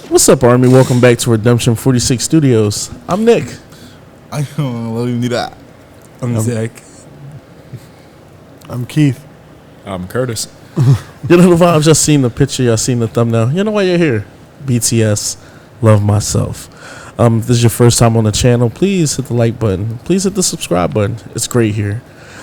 What's up, Army? Welcome back to Redemption 46 Studios. I'm Nick. I don't love you that. I'm Zach. I'm Keith. I'm Curtis. You know the vibes. Just seen the picture. Y'all seen the thumbnail. You know why you're here. BTS, Love Myself. If this is your first time on the channel, please hit the like button. Please hit the subscribe button. It's great here.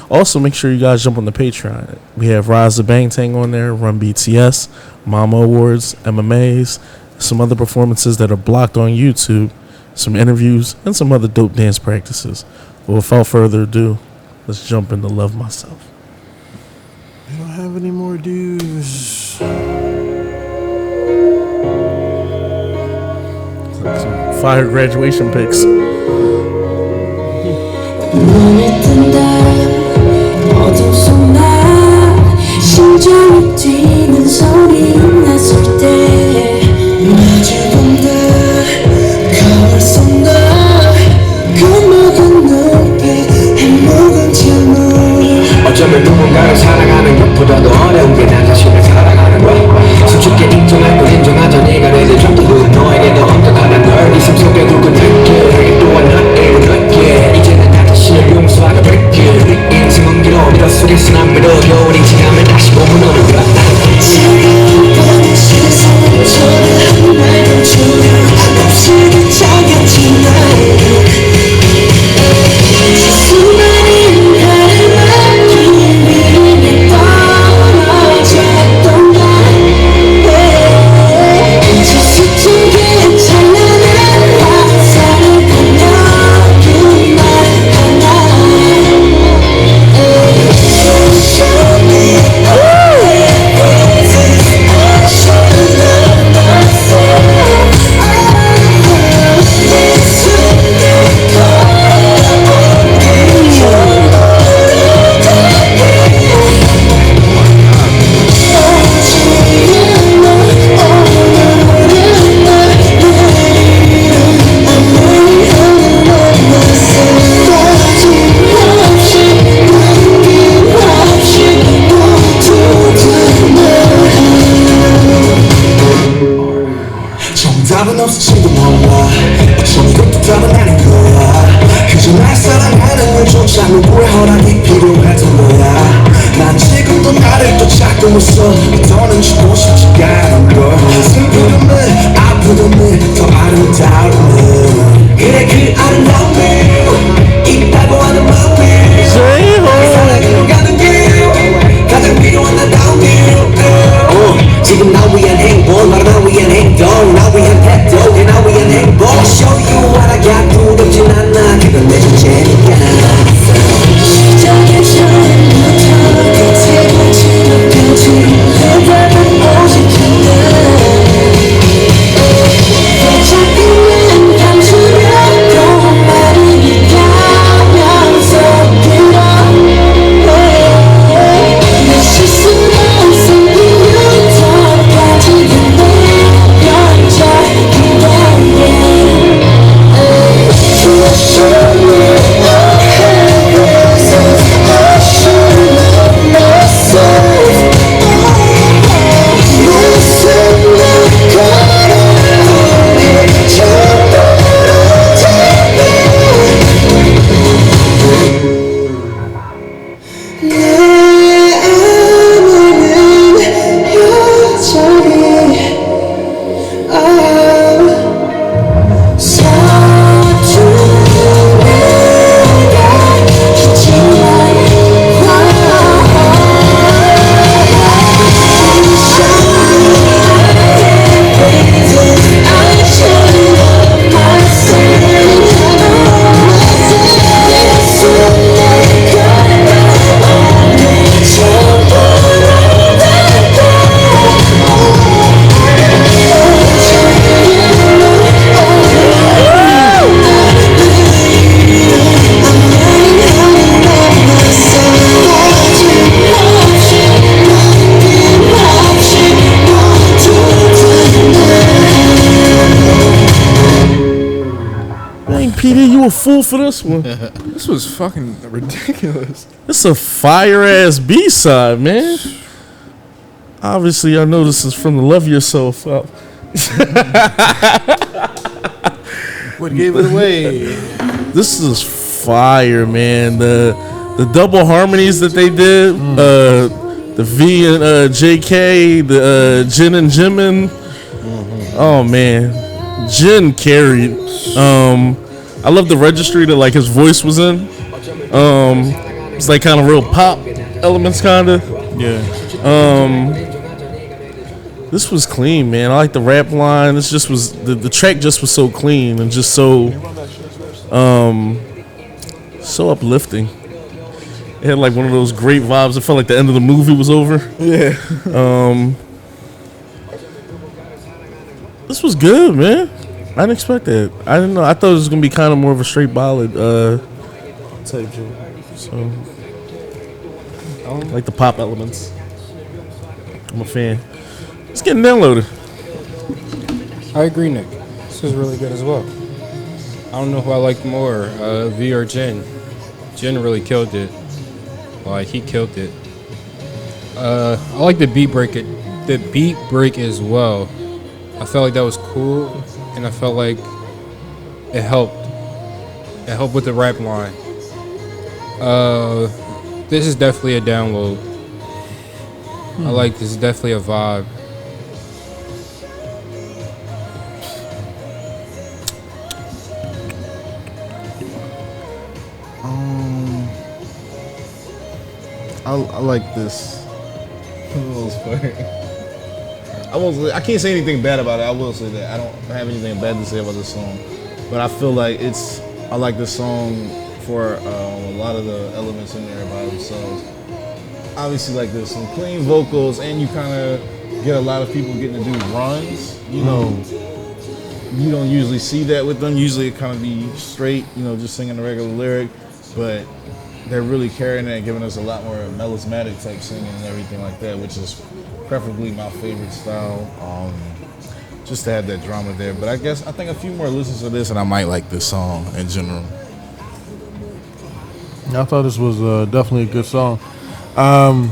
Also, make sure you guys jump on the Patreon. We have Rise the Bang Tang on there, Run BTS, Mama Awards, MMAs, some other performances that are blocked on YouTube, some interviews, and some other dope dance practices. But without further ado, let's jump into Love Myself. I don't have any more dues. Some fire graduation pics. 심장이 뛰는 소리 났을 때 마주본다 거울 속너 겁먹은 눈빛 행복한 참을 어쩌면 누군가를 사랑하는 것보다도 어려운 게 나 자신을 사랑하는 거 솔직히 인정할 걸 인정하자 네가 내게 줬던 그 너에게 더 엄격한 널 이 삶 속에 굵은 느낌 또한 나에게 늦게 이제는 나 자신을 용서하게 될게 우리 인생은 길어 미러 속에서 난 믿어 겨울이 지나면 다시 봄은 오는 거야 차가운 밤의 세상을 초라한 말도 초라 없이 그쳐갔지 나에게 수많은 가르마긴 위에 떨어졌던 저 수증기에 찬란한 화살을 건너긴 날 하나 Show me I should love myself 내 숨을 정답은 없어 지도 몰라 어쩜 이것도 답은 아닌 거야 그저 날 사랑하는 걸조차 누구의 허락이 필요했던 거야 난 지금도 나를 또 찾고 있어 더는 주고 싶지가 않은 걸 슬픔은 아픔은 더 아름다움은 그래 그 아름다움이 있다고 하는 마음이 사랑으로 가는 길 가장 필요한 나다운 길 지금 나 위한 행복 바로 나 위한 행동 나 위한 태도 나 위한 행복 Show you what I got 부럽진 않아 그건 내 존재니까 시작에서부터 끝에 마지막까지 해답은 오직 하나 자꾸만 감추려고 말이 가면서 들어 내 실수로 생기는 더까지 내려져 기다려 Show me I should love myself 내 생각을 전부로 내 안에는 여전히 서투르게 있지만 I should love myself 내 손에 걸어온 게 전부로 Dang, PD, you a fool for this one. This was fucking ridiculous. It's a fire ass B-side, man. Obviously, I know this is from the Love Yourself What gave it away? This is fire, man. The double harmonies that they did, the V and JK, the Jin and Jimin. Oh man, Jin carried. I love the registry that like his voice was in. It's like kind of real pop elements, kind of. Yeah. This was clean, man. I like the rap line. This just was the track just was so clean and just so so uplifting. It had like one of those great vibes. It felt like the end of the movie was over. Yeah. This was good, man. I didn't expect that. I didn't know. I thought it was gonna be kind of more of a straight ballad type joke. So I like the pop elements. I'm a fan. It's getting downloaded. I agree, Nick. This is really good as well. I don't know who I liked more, V or Jin. Jin really killed it. Like, he killed it. I like the beat break as well. I felt like that was cool, and I felt like it helped. It helped with the rap line. This is definitely a download. I like this. Is definitely a vibe. I like this. I can't say anything bad about it. I will say that I don't have anything bad to say about this song, but I feel like I like this song for a lot of the elements in there by themselves. Obviously, like there's some clean vocals, and you kind of get a lot of people getting to do runs. You know, you don't usually see that with them. Usually, it kind of be straight. You know, just singing the regular lyric, but they're really carrying it and giving us a lot more melismatic type singing and everything like that, which is preferably my favorite style. Just to have that drama there. But I think a few more listens to this and I might like this song in general. I thought this was definitely a good song. Fire.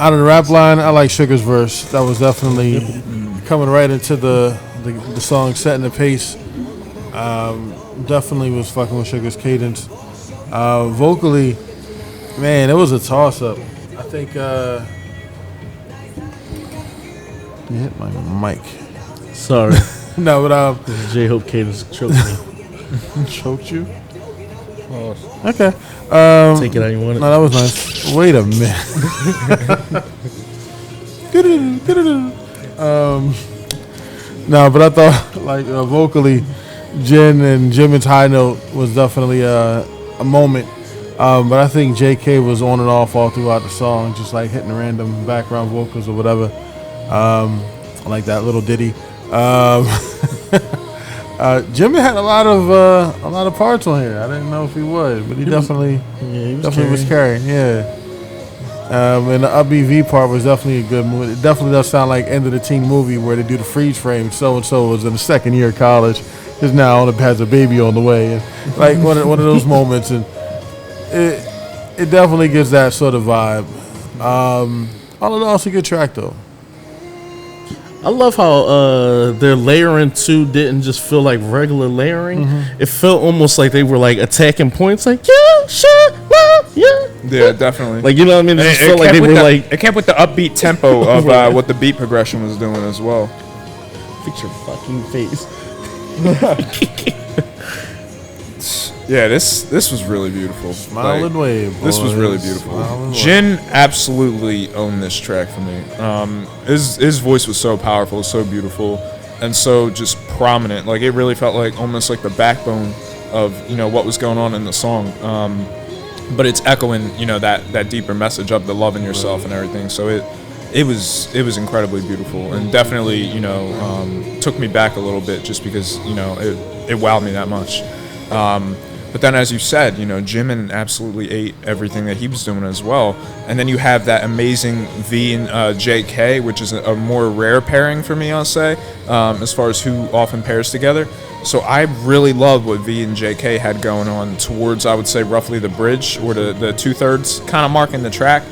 Out of the rap line, I like Sugar's verse. That was definitely coming right into the song, setting the pace. Definitely was fucking with Sugar's cadence. Vocally, man, it was a toss-up. I think you hit my mic. Sorry. No, but J-Hope Cadence choked me. choked you. Oh, Okay. Take it how you want it. No, that was nice. Wait a minute. No, but I thought like vocally, Jin and Jimin's high note was definitely a moment. But I think JK was on and off all throughout the song, just like hitting random background vocals or whatever. Like that little ditty. Jimin had a lot of parts on here. I didn't know if he would, but he definitely was carrying. Yeah. And the upbeat V part was definitely a good movie. It definitely does sound like End of the Teen movie where they do the freeze frame. So and so was in the second year of college, is now has a baby on the way, and like one of those moments, and it definitely gives that sort of vibe. All in all, it's a good track though. I love how their layering too didn't just feel like regular layering. It felt almost like they were like attacking points, like yeah, sure, well, yeah. Yeah, definitely. Like, you know what I mean? It just felt like they were like. It kept with the upbeat tempo of what the beat progression was doing as well. Fix your fucking face. Yeah, this was really beautiful. Smile and wave. This was really boys. beautiful. Smile and Jin absolutely owned this track for me. His voice was so powerful, so beautiful, and so just prominent. Like, it really felt like almost like the backbone of what was going on in the song. But it's echoing that deeper message of the loving yourself and everything. So it was incredibly beautiful, and definitely took me back a little bit just because it wowed me that much. But then, as you said, Jimin absolutely ate everything that he was doing as well. And then you have that amazing V and JK, which is a more rare pairing for me, I'll say, as far as who often pairs together. So I really love what V and JK had going on towards, I would say, roughly the bridge or the 2/3 kind of mark in the track.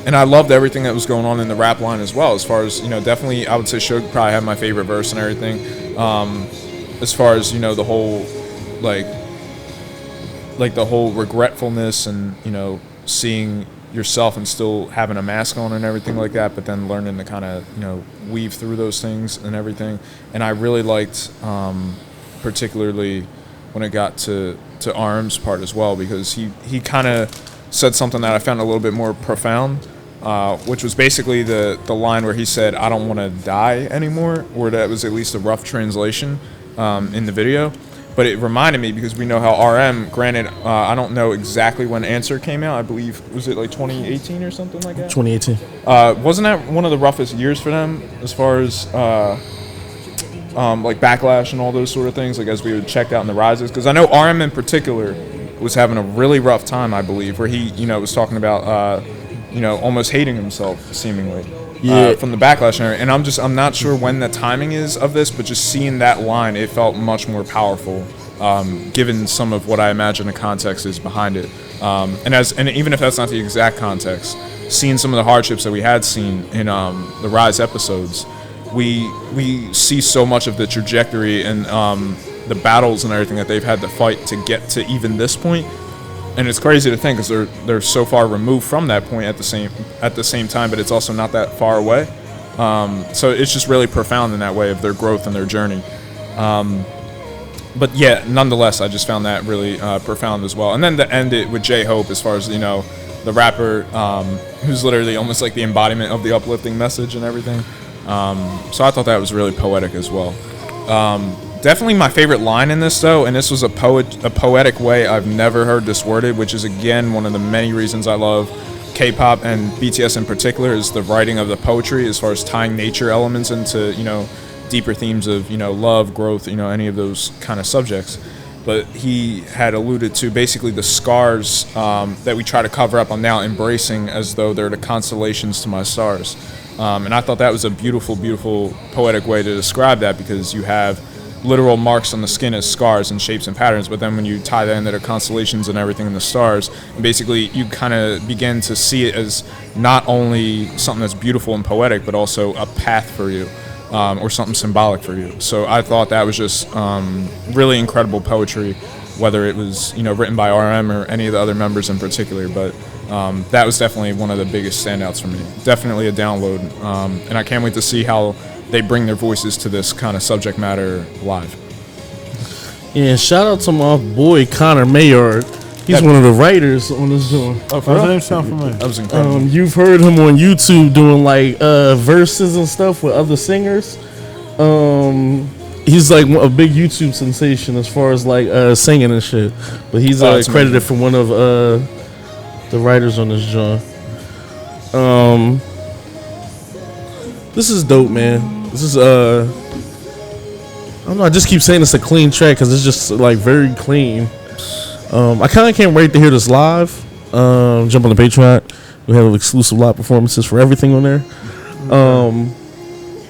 and I loved everything that was going on in the rap line as well. As far as, you know, definitely I would say Suge probably had my favorite verse and everything. As far as, you know, the whole like the whole regretfulness and, you know, seeing yourself and still having a mask on and everything like that, but then learning to kind of, you know, weave through those things and everything. And I really liked particularly when it got to Arm's part as well, because he kind of said something that I found a little bit more profound, which was basically the line where he said, "I don't want to die anymore," or that was at least a rough translation in the video. But it reminded me, because we know how RM, granted, I don't know exactly when Answer came out. I believe, was it like 2018 or something like that? 2018. Wasn't that one of the roughest years for them as far as like backlash and all those sort of things, like as we would check out in the rises? Because I know RM in particular was having a really rough time, I believe, where he, you know, was talking about, you know, almost hating himself seemingly. Yeah. From the backlash and I'm not sure when the timing is of this, but just seeing that line, it felt much more powerful, given some of what I imagine the context is behind it. And even if that's not the exact context, seeing some of the hardships that we had seen in the Rise episodes, we see so much of the trajectory and the battles and everything that they've had to fight to get to even this point. And it's crazy to think, because they're so far removed from that point at the same time, but it's also not that far away. So it's just really profound in that way of their growth and their journey. But yeah, nonetheless, I just found that really profound as well. And then to end it with J-Hope, as far as, you know, the rapper who's literally almost like the embodiment of the uplifting message and everything. So I thought that was really poetic as well. Definitely my favorite line in this, though, and this was a poetic way I've never heard this worded, which is, again, one of the many reasons I love K-pop and BTS in particular, is the writing of the poetry, as far as tying nature elements into, you know, deeper themes of, you know, love, growth, you know, any of those kind of subjects. But he had alluded to basically the scars that we try to cover up, I'm now embracing as though they're the constellations to my stars. And I thought that was a beautiful, beautiful poetic way to describe that, because you have literal marks on the skin as scars and shapes and patterns, but then when you tie that into the constellations and everything in the stars, basically you kind of begin to see it as not only something that's beautiful and poetic, but also a path for you, or something symbolic for you. So I thought that was just really incredible poetry, whether it was, you know, written by RM or any of the other members in particular. But that was definitely one of the biggest standouts for me. Definitely a download, and I can't wait to see how they bring their voices to this kind of subject matter live. Yeah, shout out to my boy Connor Maynard. He's one of the writers on this joint. Oh, for real? That sound familiar. That was incredible. You've heard him on YouTube doing like verses and stuff with other singers. He's like a big YouTube sensation as far as like singing and shit. But he's credited for one of the writers on this joint. This is dope, man. This is I don't know. I just keep saying it's a clean track because it's just like very clean. I kind of can't wait to hear this live. Jump on the Patreon. We have exclusive live performances for everything on there.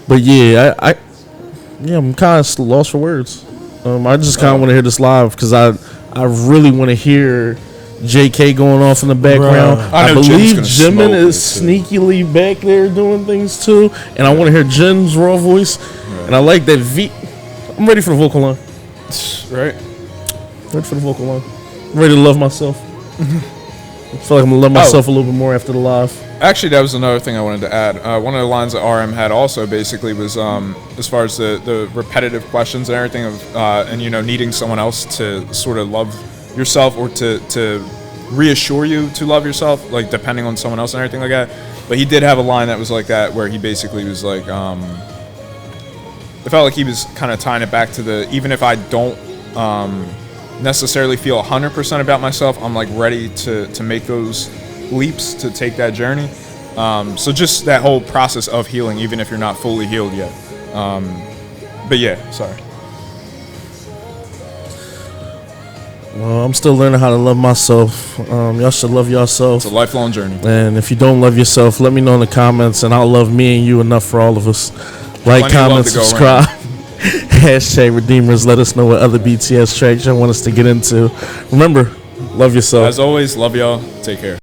But yeah, I'm kind of lost for words. I just kind of want to hear this live because I really want to hear JK going off in the background. I believe Jimin is sneakily back there doing things too, and I want to hear Jin's raw voice. And I like that V. I'm ready for the vocal line. Right. Ready for the vocal line. I'm ready to love myself. I feel like I'm gonna love myself a little bit more after the live. Actually, that was another thing I wanted to add. One of the lines that RM had also basically was as far as the repetitive questions and everything of and you know, needing someone else to sort of love yourself or to reassure you to love yourself, like depending on someone else and everything like that. But he did have a line that was like that, where he basically was like, it felt like he was kind of tying it back to the, even if I don't necessarily feel 100% about myself, I'm like ready to make those leaps to take that journey. So just that whole process of healing, even if you're not fully healed yet. But yeah, sorry. Well, I'm still learning how to love myself. Y'all should love yourself. It's a lifelong journey. And if you don't love yourself, let me know in the comments, and I'll love me and you enough for all of us. Like, comment, subscribe. Hashtag Redeemers. Let us know what other BTS tracks you want us to get into. Remember, love yourself. As always, love y'all. Take care.